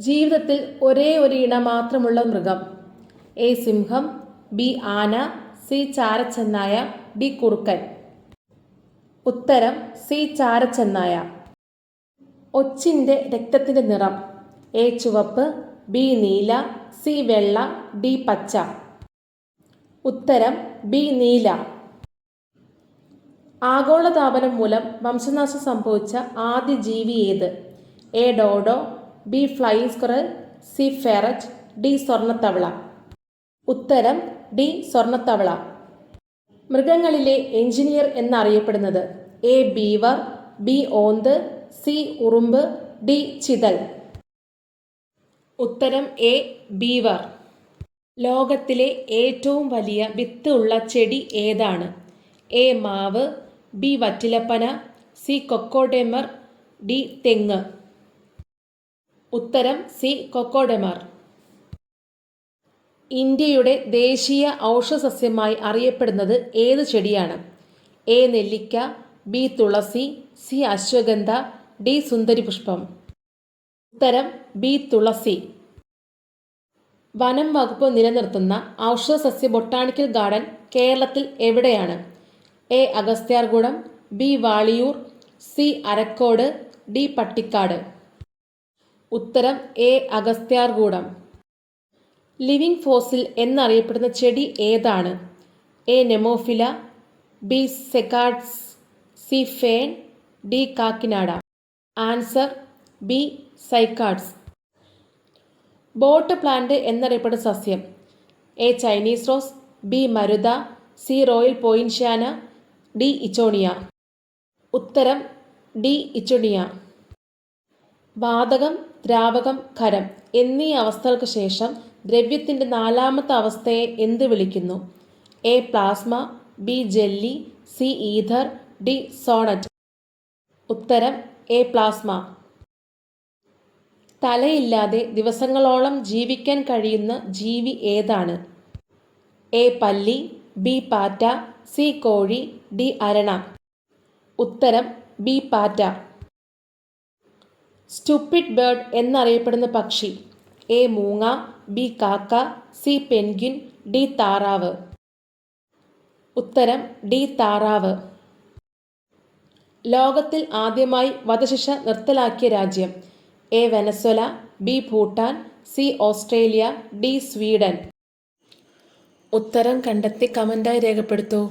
ജീവിതത്തിൽ ഒരേ ഒരു ഇണ മാത്രമുള്ള മൃഗം. എ സിംഹം, ബി ആന, സി ചാരച്ചെന്നായ, ഡി കുറുക്കൻ. ഉത്തരം സി ചാരച്ചെന്നായ. ഒച്ചിൻ്റെ രക്തത്തിൻ്റെ നിറം. എ ചുവപ്പ്, ബി നീല, സി വെള്ള, ഡി പച്ച. ഉത്തരം ബി നീല. ആഗോളതാപനം മൂലം വംശനാശം സംഭവിച്ച ആദ്യ ജീവി ഏത്? A dodo, B flying squirrel, C ferret, D സ്വർണ്ണത്തവള. ഉത്തരം ഡി സ്വർണ്ണത്തവള. മൃഗങ്ങളിലെ എഞ്ചിനീയർ എന്നറിയപ്പെടുന്നത്? എ ബീവർ, ബി ഓന്ത്, സി ഉറുമ്പ്, ഡി ചിതൽ. ഉത്തരം എ ബീവർ. ലോകത്തിലെ ഏറ്റവും വലിയ വിത്ത് ഉള്ള ചെടി ഏതാണ്? എ മാവ്, ബി വറ്റിലപ്പന, സി കൊക്കോഡെമർ, ഡി തെങ്ങ്. ഉത്തരം സി കൊക്കോഡെമർ. ഇന്ത്യയുടെ ദേശീയ ഔഷധസസ്യമായി അറിയപ്പെടുന്നത് ഏത് ചെടിയാണ്? എ നെല്ലിക്ക, ബി തുളസി, സി അശ്വഗന്ധ, ഡി സുന്ദരിപുഷ്പം. ഉത്തരം ബി തുളസി. വനം വകുപ്പ് നിലനിർത്തുന്ന ഔഷധസസ്യ ബൊട്ടാണിക്കൽ ഗാർഡൻ കേരളത്തിൽ എവിടെയാണ്? A Agasthyarkoodam, B Valiyoor, C Arakode, D Pattikkad. ഉത്തരം എ അഗസ്ത്യാർകൂടം. ലിവിംഗ് ഫോസിൽ എന്നറിയപ്പെടുന്ന ചെടി ഏതാണ്? A nemophila, B cycads, C fern, D Kakinada. Answer B cycads. Boat plant എന്നറിയപ്പെടുന്ന സസ്യം? A Chinese rose, B marutha, C royal poinciana, D Eichhornia. ഉത്തരം ഡി ഇച്ചോണിയ. വാതകം, ദ്രാവകം, ഖരം എന്നീ അവസ്ഥകൾക്ക് ശേഷം ദ്രവ്യത്തിൻ്റെ നാലാമത്തെ അവസ്ഥയെ എന്ത് വിളിക്കുന്നു? A plasma, B jelly, C ether, D sonnet. ഉത്തരം എ പ്ലാസ്മ. തലയില്ലാതെ ദിവസങ്ങളോളം ജീവിക്കാൻ കഴിയുന്ന ജീവി ഏതാണ്? എ പല്ലി, ബി പാറ്റ, സി കോഴി, ഡി അരണ. ഉത്തരം ബി പാറ്റ. സ്റ്റുപ്പിഡ് ബേർഡ് എന്നറിയപ്പെടുന്ന പക്ഷി? എ മൂങ്ങ, ബി കാക്ക, സി പെൻഗ്വിൻ, ഡി താറാവ്. ഉത്തരം ഡി താറാവ്. ലോകത്തിൽ ആദ്യമായി വധശിക്ഷ നിർത്തലാക്കിയ രാജ്യം? A Venezuela, B Bhutan, C Australia, D Sweden. ഉത്തരം കണ്ടെത്തി കമൻ്റായി രേഖപ്പെടുത്തൂ.